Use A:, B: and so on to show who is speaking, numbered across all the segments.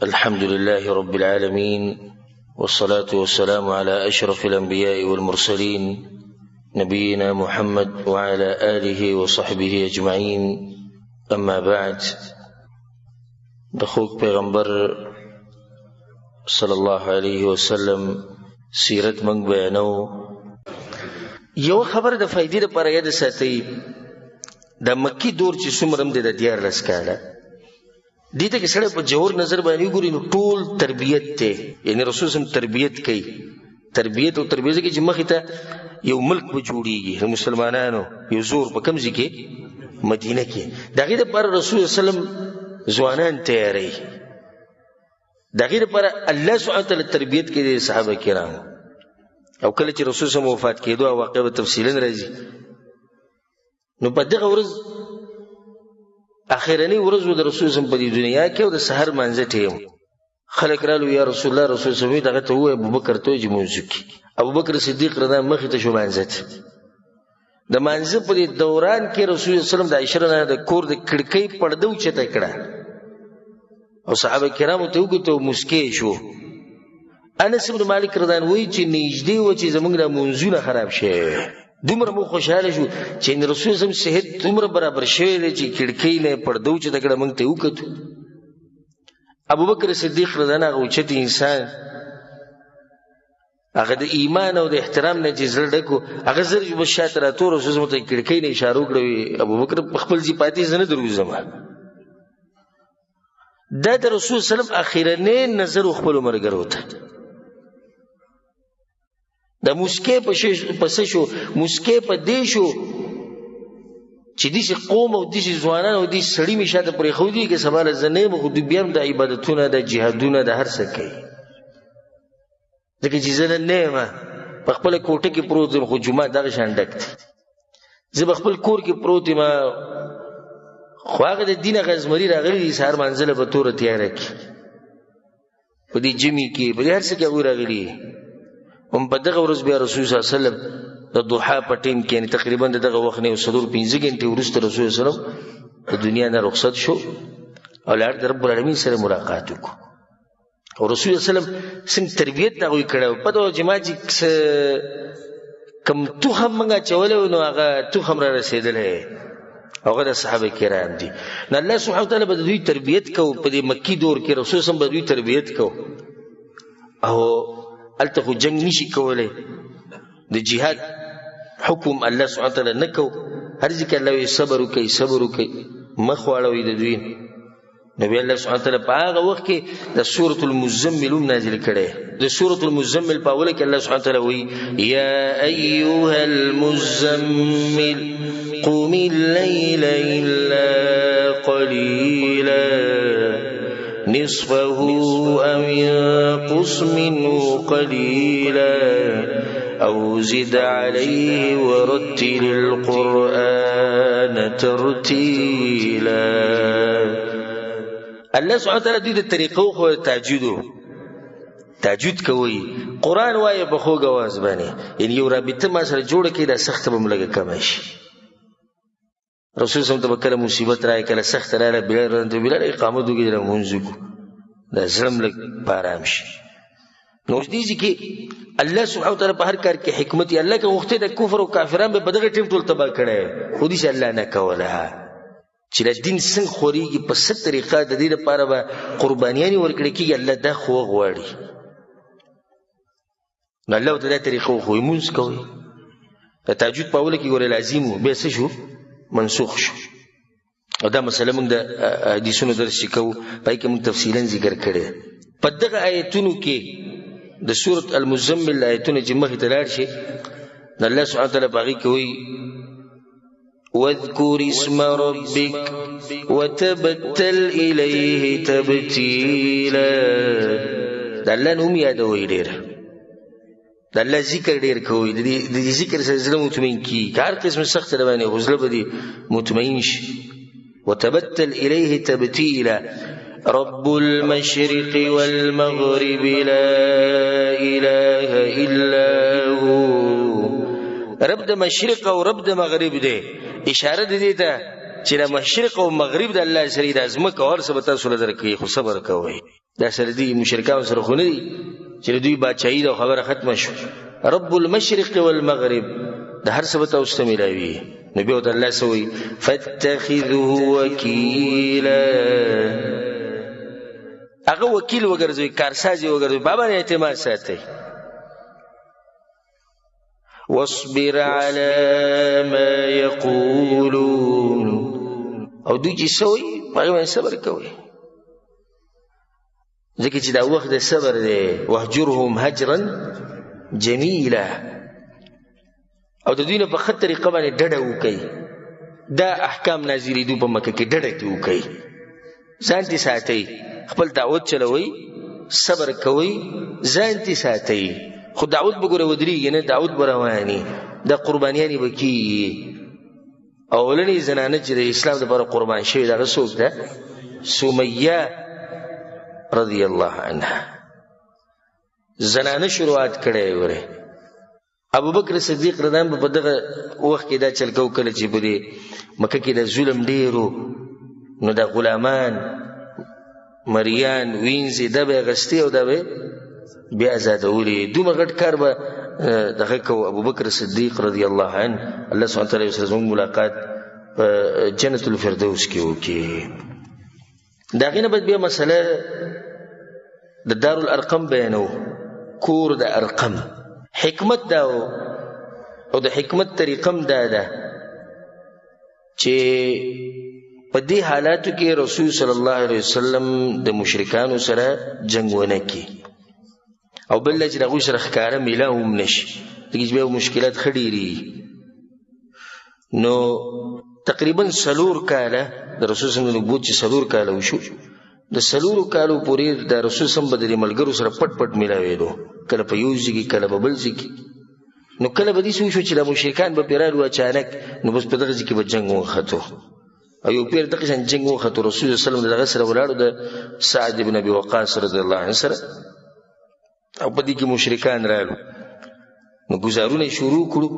A: الحمد لله رب العالمين، والصلاة والسلام على أشرف الأنبياء والمرسلين نبينا محمد وعلى آله وصحبه أجمعين. أما بعد، دخوك پیغمبر صلی الله علیه وسلم سیرت منگ بیانو. یو خبر د فائدې لپاره یاد ساتئ، د مکی دور چې څومره هم دی د 14 کاله، دې ته کې سړی په جوور نظر باندې وګوري نو ټول تربیت دی. یعنی رسول سم تربیت کوي، تربیت او تربیت کې چې مخې ته یو ملک به جوړیږي د مسلمانانو، یو زور په کوم ځای کې؟ مدینه کې. د هغې دپاره رسول وسلم ځوانان تیاروي، د هغې دپاره الله سبحانه وتعالی تربیت کوي د صحابه کرامو. او کله چې رسول سم وفات کېدو او واقع به تفصیلا راځي، نو په دغه ورځ اخرنی ورځ و د رسول سم په دې دنیا کې او د سحر مانځه ټیم خلک رالو، یا رسول الله، رسول سم دغه ته ووایه ابوبکر ته وایي چې مونځ وکړي. ابوبکر صدیق رضی الله مخې ته شو مانځه ته. د مانځه په دې دوران کې رسول وسلم د عایشه نه د کور د کړکۍ پرده اوچته کړه او صحابه کرامو ته وکتل، مسکی شو. انس بن مالک رضی الله وایي چې نږدې و چې زموږ د مونځونه خراب شي. دومره مو خوشاله شو چې رسول سم صحت دومره برابر شوی دی چې کړکۍ نه پرده اوچته کړه، موږ ته وکتو. ابوبکر صدیق رضی الله عنه اوچت انسان، هغه د ایمان او د احترام نه چې زړه ډک و، هغه زر به شاته راتو، رسول سم ته کړکۍ نه اشاره وکړه، ابوبکر په خپل ځای پاتې زه نه دروځم. دا د رسول سلم اخرنی نظر خپل ملګرو ته د مسکی پسې شو. مسکی په دې شو چې داسې قوم او داسې ځوانان او داسې سړي مې شاته پرېښودي که سبا له زه نه یم، خو دوی بیا هم د عبادتونه د جهادونه د هر څه کوي. ځکه چې زه نن نه یم، په خپله کوټه کې پروت یم، خو جومات دغه شان ډک دی. زه په خپل کور کې پروت یم، خو هغه د دین هغه زمري راغلي دي سهار منزله په توره تیاره کې، په دې جمعې کې، په دې هر څه کې هغوی راغلي. هم په دغه ورځ بیا رسول صلی الله علیه وسلم د ضحا په ټیم کې، یعنې تقریبا د دغه وخت نه 4-5 غنټې وروسته رسول صلی الله علیه وسلم د دنیا نه رخصت شو او لاړ د رب العالمین سره ملاقات وکړو. او رسول صلی الله علیه وسلم څنګه تربیت د هغوی کړی و، پته وه چې ما چې کوم تخم موږ اچولی و نو هغه تخم را رسېدلی، هغه د صحابه کرام دي. نو الله سبحانه وتعالی به د دوی تربیت کو. په دې مکي دور کې رسول صلی الله علیه وسلم به دوی تربیت کو. او هلته خو جنګ نشي کولی، د جهاد حکم الله سبحانه وتعالی نه کو. هر ځای کې الله وایي صبر وکئ، صبر وکئ، مخ واړوئ د دوی. نو بیا الله سبحانه وتعالی په هغه وخت کې د سورة المزمل هم نازل کړی. د سورة المزمل په اوله کې الله سبحانه وتعالی وایي یا ایها المزمل قم الليل إلا قليلا نصفه أو انقص منه قليلا أو زد عليه ورتل القرآن ترتيلا. الله سبحانه وتعالی دوی د طریقو خو تهجد کوي، قرآن وایه په خوږ اواز باندې، یعنې یو رابطه ما سره جوړه کړي، دا سخته به م لږه کمه شي. رسول صلی الله علیه وسلم ته به کله مصیبت راغی، کله سخته راغله، بلال ته بلال اقامت وکړي، لمونځ وکړو، دا زړه م لږ په ارام شي. نو دې ځای کې الله سبحانه وتعالی په هر کار کې حکمت یې. الله که غوښتې د کفر او کافران به په دغه ټیم ټول تباه کړی، خو داسې الله نه کوله چې د دین څنګه خورېږي، په څه طریقه د دې لپاره به قربانیانې ورکړې کېږي. الله دا خو وغواړي، نو الله ورته دا طریقه وښوي، لمونځ کوئ. د تهجد په اوله کې ګورې لازم و، بیا څه شو؟ منسوخ شو. او دا مسله موږ د حدیثونو درس چې کوو پای کې موږ تفصیلا ذکر کړی. په دغه آیتونو کې د سورة المزمل آیتونه چې مخې ته لاړ شي، نو الله سبحانه وتعالی په هغې کې وایي واذكر اسم ربك وتبتل إليه تبتیلا. د الله نوم یادوئ ډېر، د الله ذکر ډېر کوئ، د دې ذکر سره زړه مطمئن کېږي. که هر قسم سخته در باندې خو زړه به دې مطمئن شي. وتبتل إليه تبتیلا. رب المشرق والمغرب لا إله إلا هو. رب د مشرق او رب د مغرب دی، اشاره دې ته چې د مشرق او مغرب د الله سره د ځمکه او هر څه به تاسو له درکوي، خو صبر کوئ. دا سره دي مشرکان سره خو نه دي چې دوی بادشاهي ده خبره ختمه شو رب المشرق والمغرب د هر څه به تاسو ته میلاوي نو بیا ورته الله څه وایي فاتخذوه وکیلا هغه وکیل وګرځوي کارساز یې وګرځوي بابا نه اعتماد ساتئ واصبر على ما يقولون او دوی چې څه وایي په هغې باندې صبر کوئ ځکه چې دا وخت د صبر دی واهجرهم هجرا جمیلا او د دوی نه په ښه طریقه باندې ډډه وکئ دا احکام نازلېدو په مکه کې ډډه دې وکئ ځان دې ساتئ خپل دعوت چلوئ صبر کوئ ځان دې ساتئ خو دعوت به ګوره ودرېږي نه دعوت به رواني دا قربانیانې به کېږي اولنۍ زنانه چې د اسلام دپاره قربان شوې د هغه څوک ده سمیه رضی الله عنها زنانه شروعات کړی وره ابوبکر صدیق رضی الله په دغه وخت کې دا چل کو کله چې په دې مکه کې د ظلم ډیرو نو د غلامان مریان وینځي د به غستی او د به بیا آزادولي دومره غټ کار به دغه کو ابوبکر صدیق رضی الله عنه الله سبحانه وتعالی سره زموږ ملاقات جنت الفردوس کې وکړي دا غینه بیا مسله د دار الارقم بیانو کور د ارقم حکمت دا او د حکمت طریقم دا ده چې په دې حالاتو کې رسول صلی الله علیه وسلم د مشرکانو سره جنگ ونه کړي او بل چې دغوی سره ښکاره میله هم نشي دغه بیا مشکلات ښه ډېرېږي نو تقریبا 4 کاله د رسول صلی الله علیه وسلم نبوت چې 4 کاله وشو د 4 کالو پورې د رسول صلی الله علیه وسلم د ملګرو سره پټ پټ میلاوېدو کله په یو ځای کې کله په بل ځای کې نو کله به داسې وشو چې د مشرکان به پرې رالو اچانک نو بس په دغه ځای کې به جنګ وخته او یو پیر دغه شان جنګ وخته رسول صلی الله علیه وسلم دغه سره ولاړو د سعد بن ابي وقاص رضی الله عنه سره او په دې کې مشرکان رالو نو گزارونه شروع کړو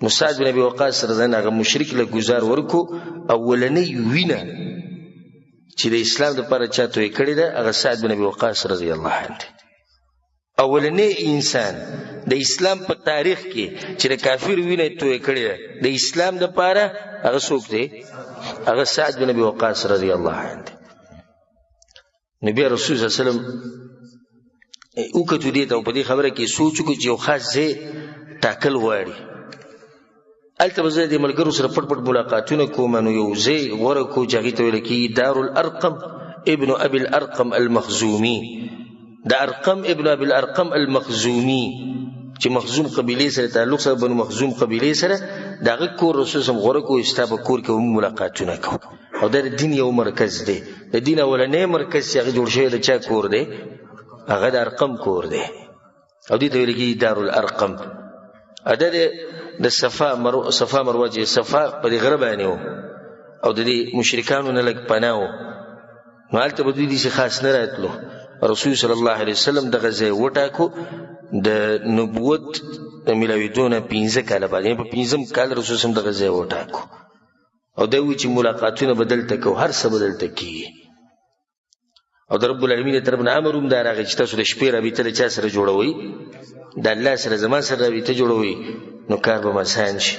A: نو سعد بن ابي وقاص رضی الله عنه مشرک له گزار ورکو اولنۍ وینه چې د اسلام لپاره چاته یې کړی ده هغه سعد بن ابي وقاص رضی الله عنه اولنۍ انسان د اسلام په تاریخ کې چې د کافر وینه توی کړی ده د اسلام لپاره هغه څوک دی هغه سعد بن ابي وقاص رضی الله عنه نبی رسول صلی الله علیه وسلم وکړو دې ته په دې خبره کې سوچ وکړو چې یو خاص ځای ټاکل غواړي هلته به زه د ملګرو سره پټ پټ ملاقاتونه کوم نو یو ځای غوره کړو چې هغې ته ویل کېږي دار الارقم ابن ابي الارقم المخزومي د ارقم ابن ابي الارقم المخزومي چې مخزوم قبیلې سره تعلق سره بنو مخزوم قبیلې سره د هغه کور رسول صلی غوره کړو ستا په کور کې هم ملاقاتونه کوو او دا د دین یو مرکز دی د دین اولنی مرکز چې هغه جوړ شوی د چا کور دی هغه د ارقم کور دی او دې ته ویل کېږي دار الارقم دا د صفا مروه چې صفا په دې غره باندې و او د دې مشرکانو نه لږ پناه و نو هلته به دوی داسې خاص نه راتلو رسول صلی الله علیه وسلم دغه ځای وټاکو د نبوت د میلاوېدو نه 15 کاله بعد یعنې په 15م کال رسول صلی دغه ځای وټاکو او دا وایي چې ملاقاتونه به دلته کوو هر څه به دلته کېږي او د رب العالمین طرف نه امر هم دا راغی چې تاسو د شپې رابطه له چا سره جوړوئ د الله سره زما سره رابطه جوړوئ نو کار به آسان شي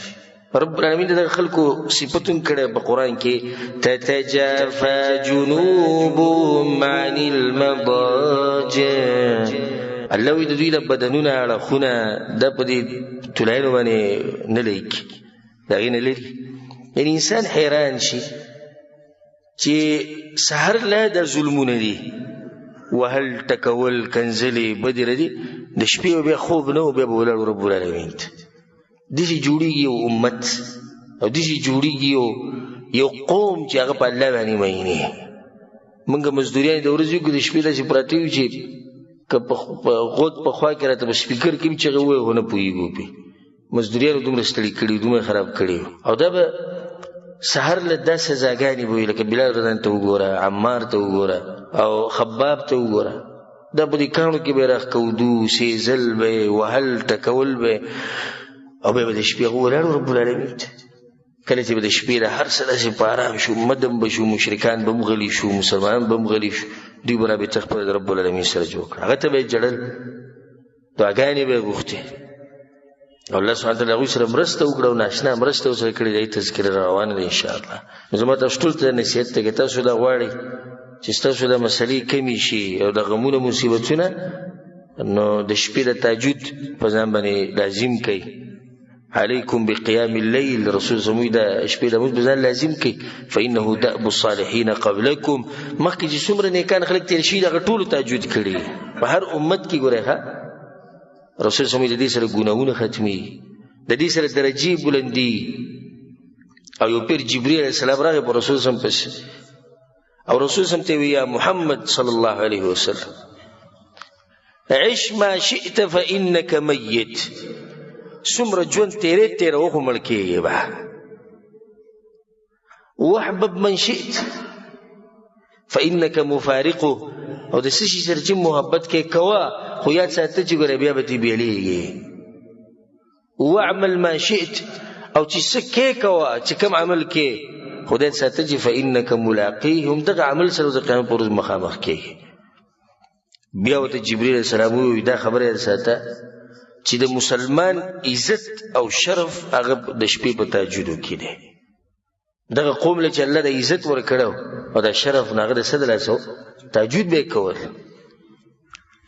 A: رب العالمین د خلکو صفت هم کړی په قرآن کې تتجافى جنوبهم عن المضاجع الله وایي د دوی له بدنونه اړخونه دا په دې تلایلو باندې نه لیکي د هغې نه لري یعنې انسان حیران شي چې سحر لا د ظلمونه دي وهل ټکول کنځلې بدې ردي د شپې بیا خوب نه و بیا به ولاړو رب العالمین ته داسې جوړېږي یو امت او داسې جوړېږي یو قوم چې هغه په الله باندې مینې موږ مزدوریان د ورځې کې د شپې داسې پراته یو چې که په غوږ په خوا کې راته په سپیکر کې هم چغې ووایي خو نه پوهېږو پې مزدوریانو دومره ستړي کړي دومره خراب کړي او دا به سحر له دا سزاګانې به وي لکه بلال رضان ته وګوره عمار ته وګوره او خباب ته وګوره دا په دې کاڼو کې به یې راښکودو سېزل به یې وهل ټکول به یې او بیا به د شپې هغه ولاړو رب العالمین ته کله چې به د شپې د هر څه داسې په ارام شو مدم به شو مشرکان به هم غلي شو مسلمانان به هم غلي شو دوی به رابطه خپله د رب العالمین سره جوړ کړه هغه ته به یې جړل دعاګانې به یې غوښتې او الله سبحانه تعالی هغوی سره مرسته وکړه او ناشنا مرسته ورسره کړې د هغې تذکره روانه ده انشاءالله نو زما تاسو ټول ته نصیحت دی که تاسو دا غواړئ چې ستاسو د مسلې کمې شي او د غمونه مصیبتونه نو د شپې د تهجد په ځان باندې لازم کوئ علیکم بقیام اللیل رسول زموږ د شپې لمونځ په ځان لازم کوئ فانه دأب الصالحین قبلکم مخکې چې څومره نیکان خلک تېر شوي دغه ټولو تهجد کړي په هر امت کې ګورئ ښه رسول زموږ د دې سره ګناهونه ختمي د دې سره درجې بلندي او یو پیر جبریل علیه السلام راغی په رسول صم پسې او رسول صم ته وی یا محمد صلی الله علیه وسلم عش ما شئت فإنك میت څومره ژوند تیرې تیره وخو مړ کېږي به واحبب من شئت فإنك مفارقه او د څه شي سره چې محبت کې کوه خو یاد ساته چې ګوره بیا به ترې بیلیږي واعمل ما شئت او چې څه کې کوه چې کوم عمل کې خدای ساته چې فإنك ملاقيه هم دغه عمل سره د قیامت پر ورځ مخامخ کېږي بیا ورته جبریل علیه السلام وویل دا خبره یاد ساته چې د مسلمان عزت او شرف هغه د شپې په تهجدو کې دی دغه قوم له چې الله د عزت ورکړو او د شرف نه هغه د څه د لاسه تهجد به یې کول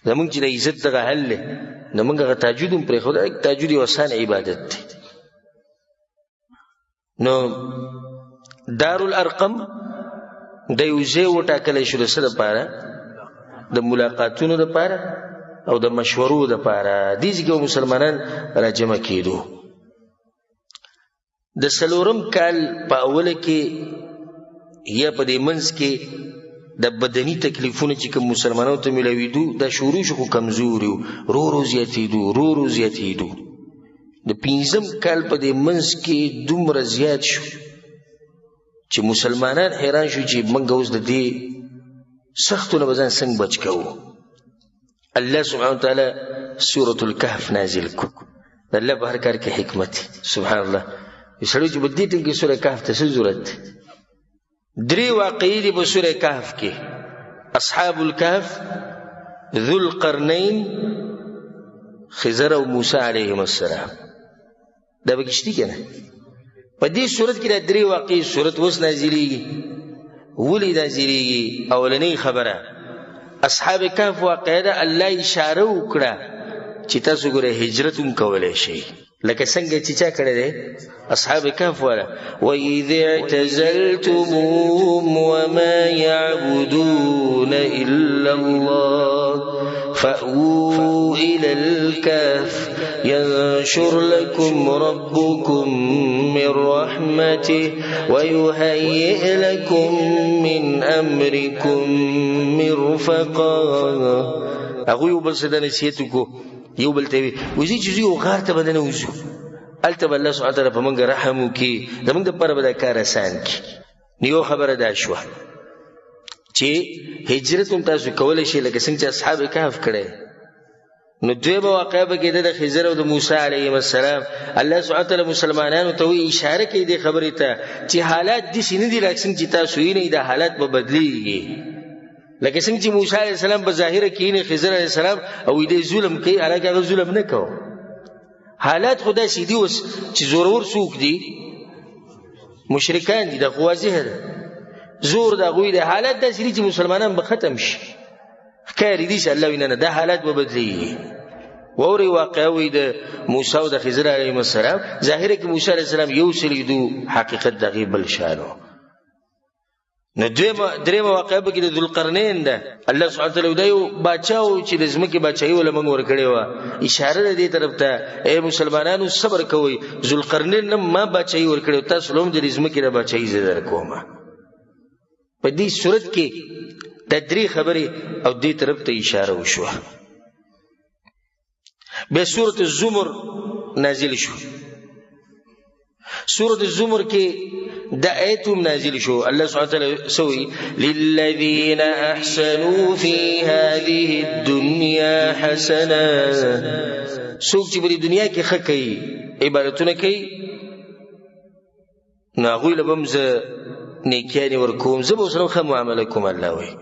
A: زمونږ چې د عزت دغه حل دی نو موږ هغه تهجد هم پرېښود تهجد یو اسان عبادت دی نو دارالارقم د یو ځای وټاکلی شو د څه دپاره د ملاقاتونو دپاره او د مشورو دپاره دې ځای کې مسلمانان راجمع کېدو د څلورم کال په اوله کې یا په دې منځ کې د بدني تکلیفونه چې کوم مسلمانانو ته میلاوېدو دا شروع شو خو کمزوري رو رو زیاتېدو د پنځم کال په دې منځ کې دومره زیات شو چې مسلمانان حیران شو چې موږ اوس د دې سختونه به ځان څنګه بچ کوو الله سبحانه وتعالی سورة الکهف نازل کړو د الله په هر کار کې حکمت سبحان الله سړی چې په دې ټیم کې سوره کهف ته څه ضرورت دی درې واقعې دي په سوره کهف کې اصحاب الکهف ذو القرنین خضر او موسی علیهم السلام دا به کشتي که نه په دې صورت کې دا درې واقعې صورت اوس نازلېږي ولې نازلېږي اولنۍ خبره اصحاب کهف واقعه ده الله اشاره وکړه چې تاسو ګوره هجرت هم کولی شئ لکه څنګه چې چا کړی دی اصحاب کهف والا وَإِذِ اعْتَزَلْتُمُوهُمْ وَمَا يَعْبُدُونَ إِلَّا اللَّهَ فَأْوُوا إِلَى الْكَهْفِ يَنشُرْ لَكُمْ رَبُّكُمْ مِنْ رَحْمَتِهِ وَيُهَيِّئْ لَكُمْ مِنْ أَمْرِكُمْ مِرْفَقًا هغوی یو بل څه د نصیحت وکړو یو بل ته وځي چې یو غار ته به نه وځو هلته به الله سبحانه تعالی په موږ رحم وکړي زموږ دپاره به دا کار اسان کړي نو یو خبره دا شوه چې هجرت هم تاسو کولی شئ لکه څنګه چې اصحاب کهف کړی نو دویمه واقعه به کېده د خضر او د موسی علیهم السلام الله سبحانه تعالی مسلمانانو ته وایي اشاره کوي دې خبرې ته چې حالات داسې نه دي لکه څنګه چې تاسو وینئ دا حالات به بدلیږي لکه څنګه چې موسی علیه السلام په ظاهره کې نه خضر علیه السلام او دې ظلم کوي حالانکه هغه ظلم نه کوو حالات خو داسې دي اوس چې زورور څوک دي مشرکان دي دا خو واضح ده زور د هغوی دی حالات داسې دي چې مسلمانان به ختم شي ښکاري دي چې الله وایي نه دا حالات به بدلیږي واورئ واقعه وایي د موسی او د خضر علیهم السلام ظاهره کې موسی علیه السلام یو څه لیدو حقیقت د هغې بل شانو نو درېمه واقعه به کې د ذوالقرنین ده الله سبحانه تعالی دا یو باچا و چې د ځمکې باچایي وله موږ ورکړې وه اشاره ده دې طرف ته ای مسلمانانو صبر کوئ ذوالقرنین نه ما باچایي ورکړې تاسو له هم د دې ځمکې نه باچایي زه درکومه په دې صورت کې دا درې خبرې او دې طرف ته اشاره وشوه بیا سورة الزمر نازل شو سورة الزمر کې دا آیتم نازل شو الله سبحانه وتعالی سوی للذین احسنوا فی هذه الدنیا حسنا څوک چې په دنیا کې ښه کوي عبادتونه کوي نو هغوی له به هم زه نیکیانې ورکوم زه به ورسره ښه معامله کوم الله وایي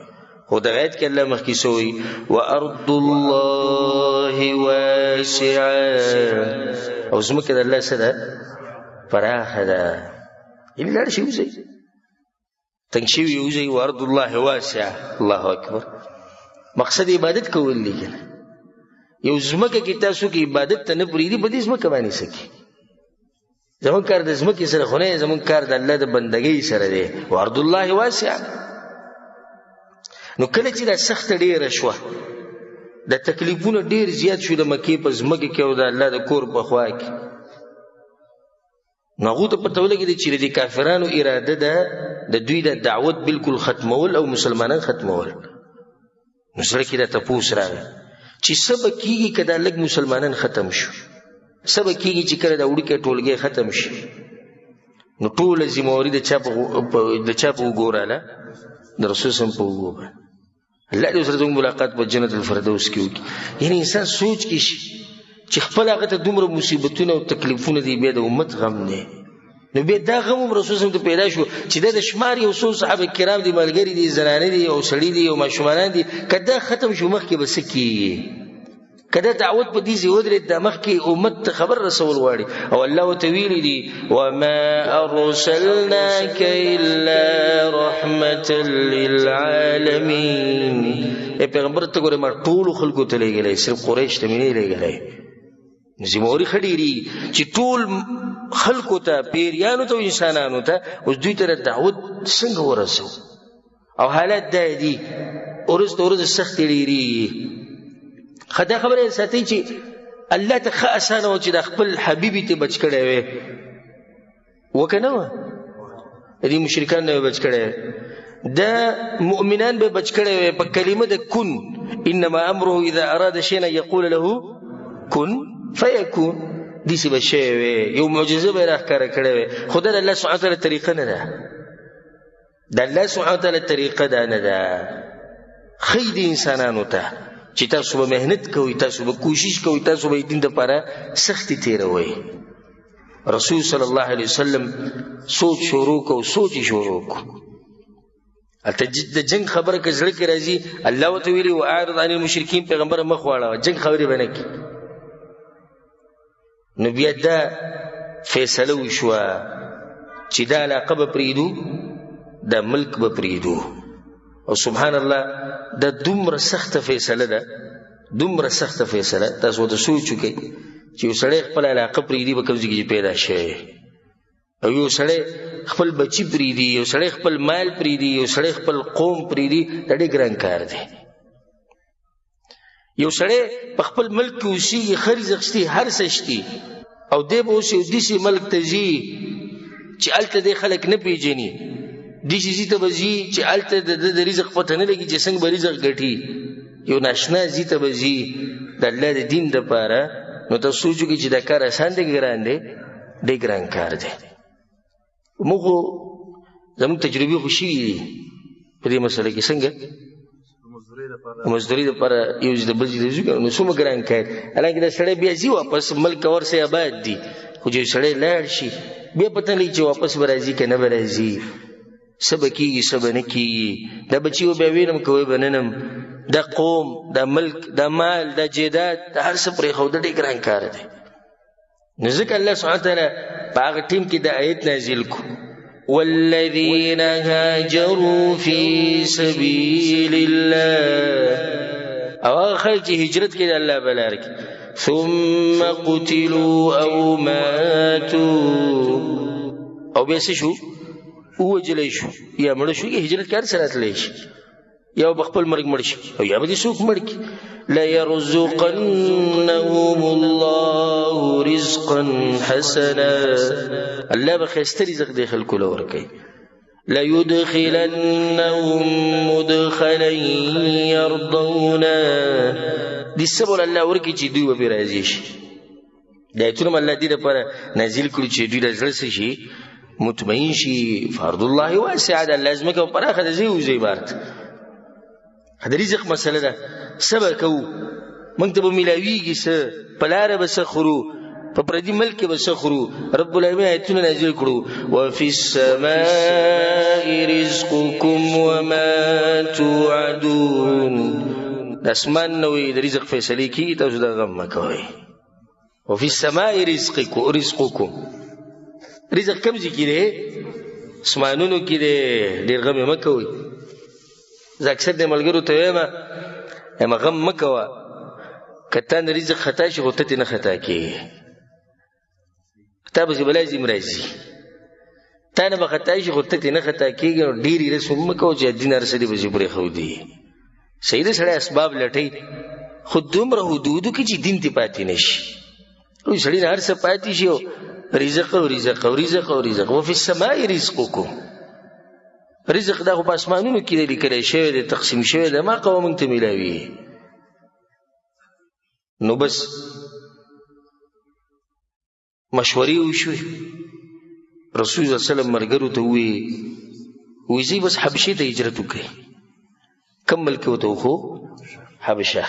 A: خو دغه آیت کې الله مخکې سوی وارض الله واسعه او ځمکه د الله څه ده پراخه ده یعنې لاړ شي وځئ تنګ شوي وځئ وارض الله واسعه الله اکبر مقصد عبادت کول دی کنه یو ځمکه کې تاسو کې عبادت ته نه پرېږدي په دې ځمکه باندې څه کوي زمونږ کار د ځمکې سره خو نه زمونږ کار د الله د بندګۍ سره دی وارض الله واسعه نو کله چې دا سخته ډېره شوه د تکلیفونه ډېر زیات شو د مکې په ځمکه کې او د الله د کور په خوا کې نو هغو ته پته ولګېده چې د کافرانو اراده ده د دوی د دعوت بالکل ختمول او مسلمانان ختمول نو زړه کې دا تپوس راغی چې څه به کېږي که دا لږ مسلمانان ختم شو څه به کېږي چې کله دا وړوکی ټولګی ختم شي نو ټوله ذمهواري د چا په وګوراله د رسول صلی په وګو باندې الله دې سره زموږ ملاقات په جنت الفردوس کې وکړي یعنې انسان سوچ کې شي چې خپل هغه ته دومره مصیبتونه او تکلیفونه دي بیا د امت غم دی نو بیا دا غم هم رسول صلی ته پیدا شو چې دا د شمار یو څو صحابه کرام دي ملګري دي زنانه دي او سړي دي او ماشومانان دي که دا ختم شو مخکې به څه کېږي که دا دعوت په دې ځای ودرېد دا مخکې امت ته خبر رسول غواړي او الله ورته ویلي دي وما ارسلناک الا رحمة للعالمین ای پیغمبر ته ګوره ما ټولو خلکو ته لېږلی صرف قریش ته مې نه لېږلی ذمهواري ښه ډېري چې ټول خلکو ته پیریانو ته او انسانانو ته اوس دوی ته دعوت څنګه ورسو او حالات دا دي ورځ ته ورځ سختې ډېرېږي دا خبره ساتي چې الله ته ښه اسانه و چې د خپل حبیبي ته بچ کړی وی وکه نه وه دې مشرکان نه بچ کړی دا مؤمنان به بچ کړی وی په کلمه د کن انما امره اذا اراد شیئا یقول له کن فیکون داسې به شی وی یو معجزه به یې راښکاره کړی وی خو دا د الله سبحانه وتعالی طریقه نه ده د الله سبحانه وتعالی طریقه دا نه ده ښیي د انسانانو ته چې تاسو به محنت کوئ تاسو به کوشش کوئ تاسو به دین دپاره سختي تېروئ رسول صلی الله علیه وسلم سوچ شروع کو سوچ شروع کو هلته د جنګ خبره که زړه کې راځي الله ورته ویلي واعرض عن المشرکین پیغمبره مخ واړوه جنګ خبرې به نه کړي نو بیا دا فیصله وشوه چې دا علاقه به پرېږدو دا ملک به پرېږدو او سبحان الله دا دومره سخته فیصله ده دومره سخته فیصله تاسو ورته سوچ وکئ چې یو سړی خپل علاقه پرېږدي به کوم ځای کې پیدا شوی او یو سړی خپل بچي پرېږدي یو سړی خپل مال پرېږدي یو سړی خپل قوم پرېږدي دا ډېر ګران کار دی یو سړی په خپل ملک کې اوسېږي ښه رزق شتي هر څه شتي او دی به اوس یو داسې ملک ته ځي چې هلته دی خلک نه پېژني داسې ځي ته به ځي چې هلته د رزق پته نه لګي چې څنګه به رزق ګټي یو ناشنا ځي ته به ځي د الله د دین دپاره نو ته سوچ وکړي چې دا کار اسان دی ګران دی ډېر ګران کار دی موږ خو زموږ تجربې خو شوي دي په دې مسله کې څنګه مزدوري دپاره یو ځای د بل ځای ته ځو نو څومره ګران کار حالانکې دا سړی بیا ځي واپس ملک ورسې آباد دي خو چې سړی لاړ شي بیا پته نه لګي چې واپس به راځي که نه به راځي څه به کېږي څه به نه کېږي دا بچي به بیا وینم که وی به ننم دا قوم دا ملک دا مال دا جیداد دا هر څه پرېښوده ډېر ګران کار دی نو ځکه الله سبحانه وتعالی په هغه ټیم کې دا آیت نازل کو والذین هاجروا فی سبیل الله او هغه خلک چې هجرت کوي د الله په لاره کې ثم قتلوا او ماتوا او بیا څه شو ووجلی شو یا مړه شو یا هجرت کار سره تللی شي یا به خپل مرګ مړ شي او یا به دې څوک مړ کړي ليرزقنهم الله رزقا حسنا الله به ښایسته رزق دې خلکو له ورکوي ليدخلنهم مدخلا يرضونه دې څه به الله ورکوي چې دوی به پرې راضي شي دا ایتونه هم الله دې دپاره نازل کړي چې دوی له زړه څه شي مطمئن شي فرض الله واسع ده الله ځمکه پراخه ده ځای وځای بارت د رزق مسله ده څه به کوو موږ ته به میلاویږي څه په لاره به څه خورو په پردي ملک کې به څه خورو. رب العالمین آیتونه نازل کړو وفي السماء رزقكم وما توعدون. د اسمان نوې د رزق فیصلې کیږي، تاسو دا غم مه کوئ. وفي السماء رزقكم، رزق کوم ځای کې دی؟ اسمانونو کې دی. ډېر غم یې مه کوئ. زه اکثر د ملګرو ته وایم غم مه کوه، که تا نه رزق خطا شي خو ته ترې نه خطا کېږي، تا پسې به لازم راځي. تا نه به خطا شي خو ته ترې نه خطا کېږي. نو ډېرې رسم مه کوه چې دین هر څه دې پسې پرېښودي. صحیح ده سړی اسباب لټوي، خو دومره حدودو کې چې دین ته پاتې نه شي. وایي سړي نه هر څه پاتې شي او رزق او رزق او رزق او رزق. وفي السماء رزقكم، رزق دا خو په اسمانونو کې دی لیکلی شوی دی، تقسیم شوی دی، ما قوه موږ ته میلاوي. نو بس مشورې وشوې. رسول صلی الله علیه وسلم ملګرو ته ووایي زه بس حبشې ته هجرت وکړئ. کوم ملک ورته وښو؟ حبشه.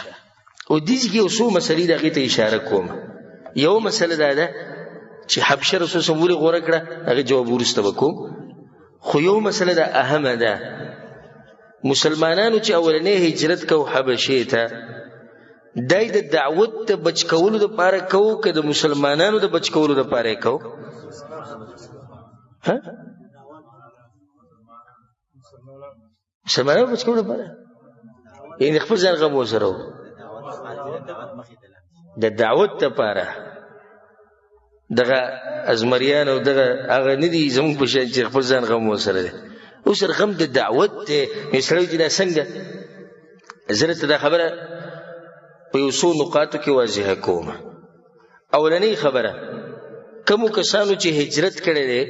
A: او دې کې یو څو مسلې د هغې ته اشاره کوم. یو مسله دا ده چې حبشه رسول صلی الله علیه وسلم ولې غوره کړه، هغې جواب وروسته به کوم. خو یو مسله دا اهمه ده، مسلمانانو چې اولنی هجرت کو حبشې ته، دای د دعوت د بچ کولو دپاره کو که د مسلمانانو د بچ کولو دپاره یې کو؟ مسلمانانو بچ کولو دپاره، یعنې خپل ځان غم ورسره و د دعوت دپاره. دغه ازمریان او دغه هغه نه دي زموږ په شان چې خپل ځان غم ورسره دی. اوس غم د دعوت دی. سړی چې دا څنګه، زه درته دا خبره په یو څو نقاطو کې واضحه کوم. اولنۍ خبره، کومو کسانو چې هجرت کړی دی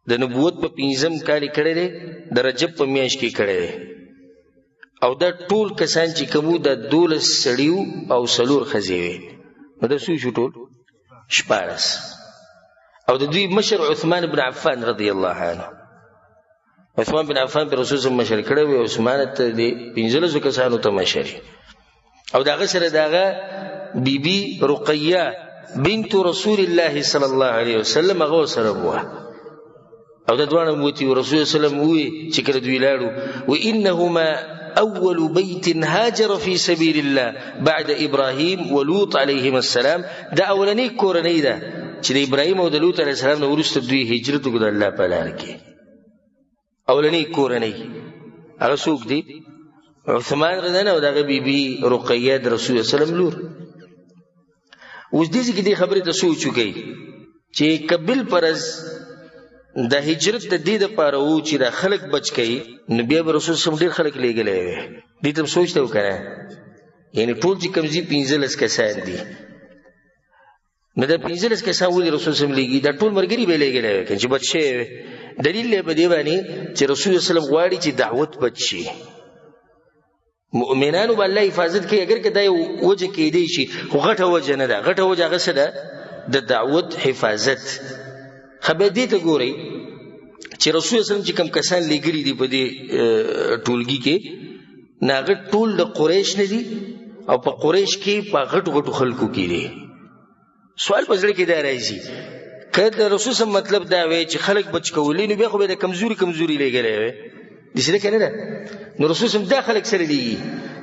A: د نبوت په 5م کال یې کړی دی، د رجب په میاشت کې کړی دی، او دا ټول کسان چې کومو دا 12 سړي او 4 ښځې وې. نو دا څو شو ټول؟ 14. او د دوی مشر عثمان بن عفان رضی الله عنه. عثمان بن عفان پر رسول الله مشر کړی وی، عثمان ته د 15 کسانو ته مشر. او داغه سره داغه بیبي رقیه بنت رسول الله صلی الله علیه وسلم هغه سره وه. او د دوانه موتی رسول الله صلی الله علیه وسلم وی چې کله دوی لاړو و انهما اول بیت هاجر فی سبیل الله بعد ابراهیم ولوط علیهم السلام. دا اولنی کورنۍ ده چې د ابراهیم او د لوط علیه السلام نه وروسته دوی هجرت وکړ الله په لار کې. اولنی کورنۍ هغه څوک دي؟ عثمان رضی الله عنه او دغه بیبي رقیه د رسول الله صلی الله علیه وسلم لور. اوس دې کې دې خبرې ته سوچ وکړئ چې قبل پرز د هجرت د دې دپاره و چې دا خلک بچ کوي، نو بیا به رسول صلی الله علیه وسلم ډېر خلک لیږلی وی. دې ته هم سوچ ته وکړه، یعنې ټول چې کوم ځي 15 کسان دي، نو دا 15 کسان ولې رسول صلی الله علیه وسلم لیږي؟ دا ټول ملګري به یې لیږلی وی که چې بچ شوی وی. دلیل دی په دې باندې چې رسول صلی الله علیه وسلم غواړي چې دعوت بچ شي، مؤمنانو به الله حفاظت کوي. اگر که دا یو وجه کیدی شي، خو غټه وجه نه ده. غټه وجه هغه څه ده؟ د دعوت حفاظت. خبر دې ته ګورئ چې رسول الله صلی الله علیه وسلم چې کوم کسان لیږلي دي په دې ټولګي کې، نه هغه ټول د قریش نه دي، او په قریش کې په غټو غټو خلکو کې دي. سوال په زړه کې دا راځي که د رسول صلی الله علیه وسلم مطلب دا وی چې خلک بچ کولی، نو بیا خو به د کمزوري لیږلی وی. داسې ده که نه ده؟ نو رسول صلی الله علیه وسلم دا خلک سره لیږي،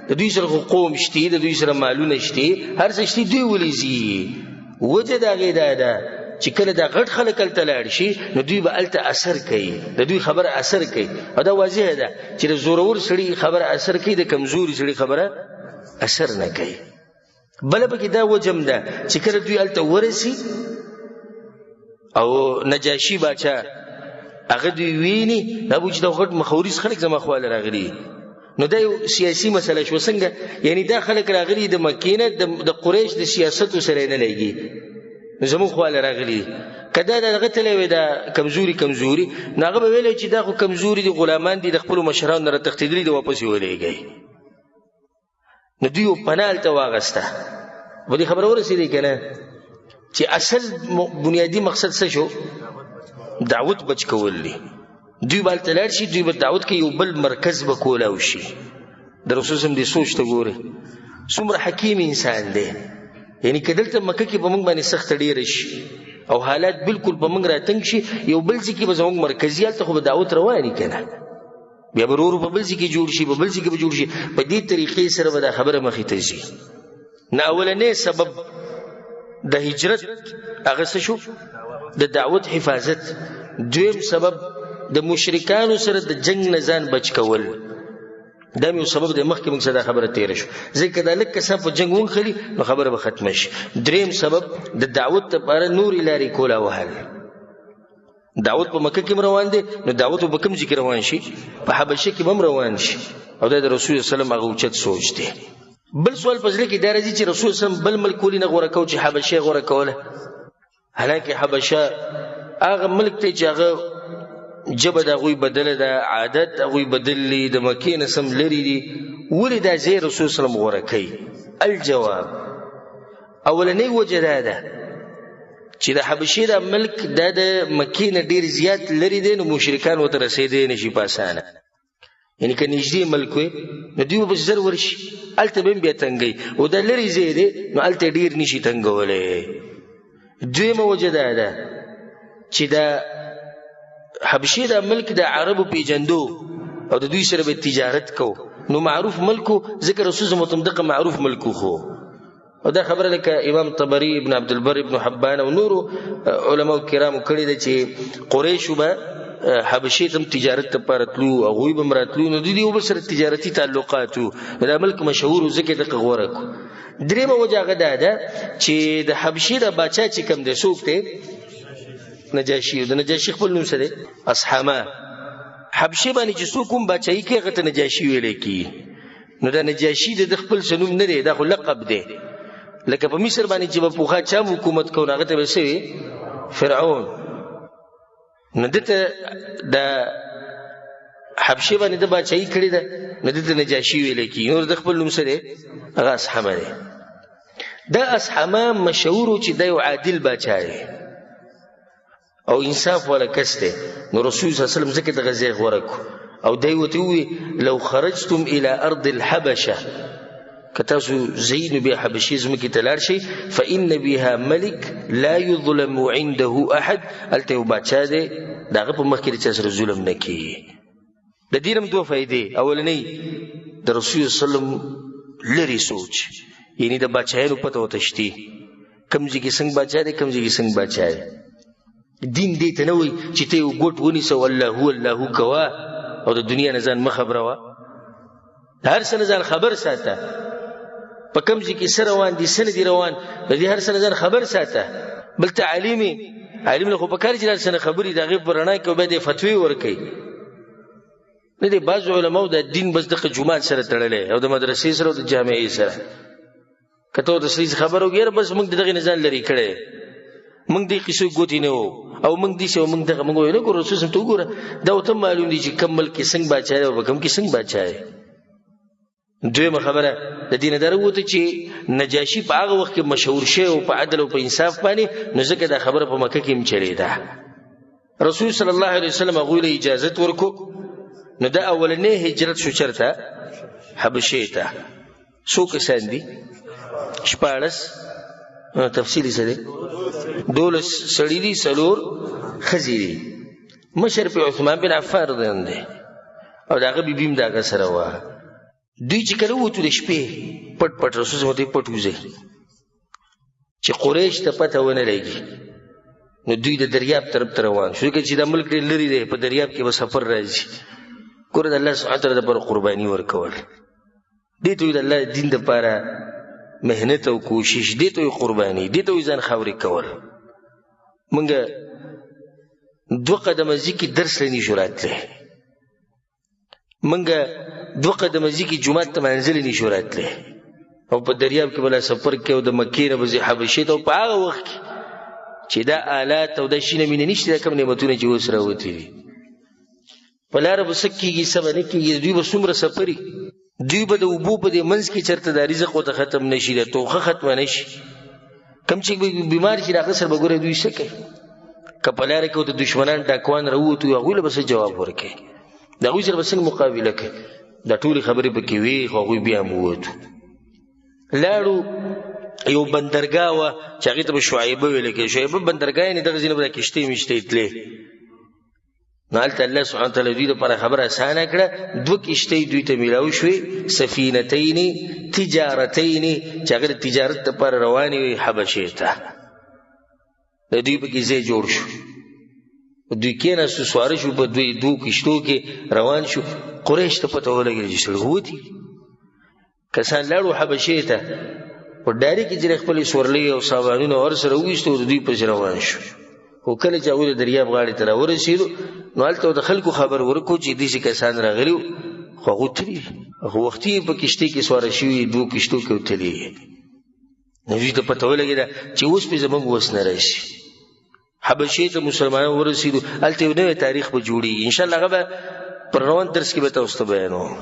A: د دوی سره خو قوم شته، د دوی سره مالونه شته، هر څه شته، دوی ولې ځي؟ وجه د هغې دا ده چې کله دا غټ خلک هلته لاړ شي، نو دوی به هلته اثر کوي، د دوی خبره اثر کوي. او دا واضحه ده چې د زورور سړي خبره اثر کوي، د کمزوري سړي خبره اثر نه کوي. بله پکې دا وجه هم ده چې کله دوی هلته ورسي او نجاشي باچا هغه دوی ویني، دا به چې دا غټ مخوریز خلک زما خواله راغلي، نو دا یو سیاسي مسله شو. څنګه؟ یعنی دا خلک راغلي د مکې نه، د قریش د سیاستو سره نه لګي، زموږ خواله راغلي. که دا دغه تلی وی دا کمزوري، نو هغه به ویلی چې دا خو کمزوري دي، غلامان دي، د خپلو مشرانو نه راتښتېدلي دي، واپس یې ولېږئ. نو دوی یو پناه هلته واغسته. په دې خبره ورسېدی که نه چې اصل بنیادي مقصد څه شو؟ دعوت بچ کول دي. دوی به هلته لاړ شي، دوی به دعوت کې یو بل مرکز به کولاو شي. د رسول صلی الله علیه وسلم دې سوچ ته ګورئ، څومره حکیم انسان دی. یعنی که دلته مکه کې به موږ باندې سخت ډېره شي او حالات بالکل به موږ راتنګ شي یو بل ځای کې به زموږ مرکزي هلته خو به دعوت روانې که نه بیا به ورو په بل ځای کې جوړ شي په بل ځای کې به جوړ شي په دې طریقې سره به دا خبره مخې ته ځي نه اولنی سبب د هجرت هغه څه شو د دعوت حفاظت دویم سبب د مشرکانو سره د جنگ نه ځان بچ کول دا یو سبب دی مخکې موږ دا خبره تیره شو ځکه دا لږ کسان په جنګ ونښلي نو خبره به ختمه شي دریم سبب د دعوت دپاره نورې لارې کولا وهل دعوت په مکه کې روان دی نو دعوت په کوم ځای کې روان شي په حبشه کې به هم روان شي او دا د رسول وسلم هغه اوچت سوچ دی بل سوال په زړه کې دا راځي چې رسول وسلم بل ملک ولې نه غوره کو چې حبشه غوره کوله حالانکه حبشه هغه ملک دی چې هغه جبه د هغوی بدله ده عادت هغوی بدلي د مکې نه سم لرې دي ولې دا ځای رسول وسلم غوره کوي الجواب اولنۍ وجه دا ده چې د حبشې دا ملک دا د مکې نه ډېر زیات لرې دی نو مشرکان ورته رسېدی نه شي په اسانه یعنی که نږدې ملک وی نو دوی به پسې زر ورشي هلته به هم بیا تنګوي او دا لرې ځای دی نو هلته ډېر نشي تنګولی دویمه وجه دا ده چې دا حبشې دا ملک د عربو پیژندو او د دوی سره به تجارت کو نو معروف ملکو ذکر رسول زموتم دقه معروف ملکو خو او دا خبره لکه امام طبری ابن عبدالبر ابن حبان او نورو علماء کرامو کړي ده چې قریشو به حبشې ته تجارت لپاره تلو هغوی به هم راتلو نو دوی یو بل سره تجارتي تعلقات وو دا ملک مشهور و ځکه دقه غوره کړو درېیمه وجه هغه دا ده چې د حبشې د باچا چې کوم دی څوک دی نجاشي د نجاشي خپل نوم څه دی اصحامه حبشې باندې چې څوک هم باچایي کوي هغه ته نجاشي ویلی کېږي نو دا نجاشي د خپل څه نوم نه دی دا خو لقب دی لکه په مصر باندې چې به پوخا چا حکومت کو نو هغه ته به څه وي فرعون نو دته د حبشې باندې د باچایي کړې ده نو دته نجاشي ویلی کېږي نور د خپل نوم څه دی هغه اصحامه دی دا اصحامه مشهور و چې دا یو عادل باچا دی او انصاف والا کس دی نو رسول صلی الله علیه وسلم ځکه دغه ځای غوره کړو او دی ورته ووایي لو خرجتم الى ارض الحبشه که تاسو ځئ نو بیا حبشې ځمکې ته لاړ شئ فان بها ملک لا یظلم عنده احد هلته یو باچا دی د هغه په مخ کې د چا سره ظلم نه کېږي د دې هم دوه فایدې اولنۍ د رسول وسلم لرې سوچ یعنی د باچایانو پته ورته شتي کوم ځای کې څنګه باچا دی کوم ځای کې څنګه باچا دی دین دې ته نه وایي چې ته یو ګوټ ونیسه الله الله کوه او د دنیا نه ځان مه خبروه د هر څه نه ځان خبر ساته په کوم ځای کې څه روان دي څه نه دي روان د دې هر څه نه ځان خبر ساته بل ته عالم له خو په کار چې څه نه خبرې د هغې په رڼا کې به دې فتوی ورکوي نه دی بعض علماو د دین بس دغه جومات سره تړلی او د مدرسې سره او د جامعې سره که ته ورته څه خبر وګېره بس موږ د دغې نه ځان لرې کړی موږ دې قصو ګوتې نه وو او موږ دې شو موږ دغه موږ وایو نه ګوره رسول ته وګوره دا ورته معلوم دي چې کوم ملک کې څنګه باچا دی او په کوم کې څنګه باچا دی دویمه خبره د دې نه دا راووته چې نجاشي په هغه وخت کې مشهور شوی او په عدل او په انصاف باندې نو ځکه دا خبره په مکه کې هم چلېده رسول صلی الله علیه وسلم هغوی له اجازت ورکړو نو دا اولنی هجرت شو چرته حبشې ته څو کسان دي 14 تفصیلی څه دی 12 سړي دي 4 ښځې دي مشر په عثمان بن عفان رضی الله عنه او د هغه بیبي هم د هغه سره وه دوی چې کله ووتو د شپې پټ پټ رسول ته پټ وځي چې قریش ته پته ونه لګي نو دوی د دریاب طرف ته روان شو چې دا ملک ډېر لرې دی په دریاب کې به سفر راځي ګوره د الله سبحانه وتعالی دپاره قرباني ورکول دې ته وایي د الله دین دپاره مهنت او کوشش دې ته وایي قرباني دې ته وایي ځان خاورې کول موږ 2 قدمه ځي کې درس له نشو راتلی موږ 2 قدمه ځي کې جومات ته منزلې نشو راتلی او په دریاب کې بلا سفر کې او د مکې نه به ځي حبشې ته او په هغه وخت کې چې دا آلات او دا شیونه مینه نشته دا کوم نعمتونه چې اوس راوتي دي په لاره به څه کېږي څه به نه کېږي دوی به څومره سفري دوی به د اوبو په دې منځ کې چېرته دا رزق ورته ختم نه شي دا توخه ختمه نه شي کوم چې بیمار شي د هغه سره به ګوره دوی څه کوي که په لاره کې ورته دشمنان ډاکوان راووتو هغوی له به څه جواب ورکوي د هغوی سره به څنګه مقابله کوي دا ټولې خبرې پکې وې خو هغوی بیا هم ووتو لاړو یو بندرګاه وه چې هغې ته به شعیبه ویل کېږي. شعیبه بندرګاه یعنې دغه ځینې به دا کښتۍ مشتۍ تلې، نو هلته الله سبحانه وتعالی دوی دپاره خبره اسانه کړه. 2 کښتۍ دوی ته میلاو شوې، سفینتین تجارتین، چې هغه د تجارت دپاره روانې وې حبشې ته. د دوی پکې ځای جوړ شو، دوی کېناستو، سواره شو، په 2 کښتو کې روان شو. قریش ته پته ولګېده چې سړي ووتي کسان لاړو حبشې ته، په ډاري کې چې خپلې سورلۍ او سامانونه ورسره وویستو، د دوی پسې روان شو. خو کله چې هغوی د دریاب غاړې ته راورسېدو، نو هلته د خلکو خبر ورکړو چې داسې کسان راغلي وو، خو هغوی تللي دي، خو وختي په کښتۍ کې سواره شوي 2 کښتو کې وتلي. نو دوی ته پته ولګېده چې اوس پې زموږ وس نه راشي. حبشې ته مسلمانان ورسېدو، هلته یو نوی تاریخ به جوړېږي. انشاءالله هغه به پر روان درس کې به تاسو ته بیانوم.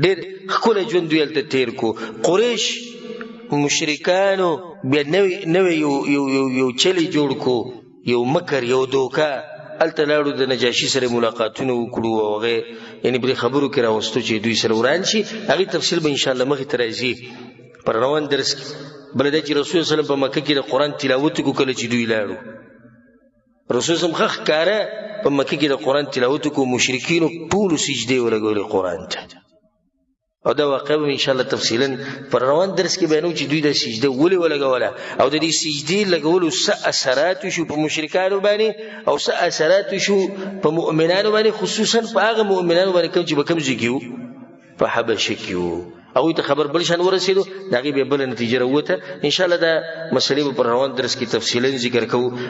A: ډېر ښکلی ژوند دوی هلته تېر کو. قریش مشرکانو بیا نوی یو چلی جوړ کو، یو مکر، یو دوکه. هلته لاړو، د نجاشي سره ملاقاتونه وکړو او هغې یعنې پرې خبرو کې راوستو چې دوی سره وران شي. هغې تفصیل به انشاءالله مخې ته راځي پر روان درس کې. بله دا چې رسول صلی الله علیه وسلم په مکه کې د قرآن تلاوت وکړو کله چې دوی لاړو. رسول صلی الله علیه وسلم ښه ښکاره په مکه کې د قرآن تلاوت وکړو، مشرکینو ټولو سجدې ولګولې قرآن ته. او دا واقع به انشاءالله تفصیلا پر روان درس کې بیانو چې دوی دا سجده ولې ولګوله، او د دې سجدې لګولو څه اثرات شو په مشرکانو باندې، او څه اثرات شو په مؤمنانو باندې، خصوصا په هغه مؤمنانو باندې کوم چې په کوم ځای کې وو، په حبشه کې وو. هغوی ته خبر بل شان ورسېدو، د هغې بیا بله نتیجه راووته. انشاءالله دا مسلې به پر روان درس کې تفصیلا ذکر کوو.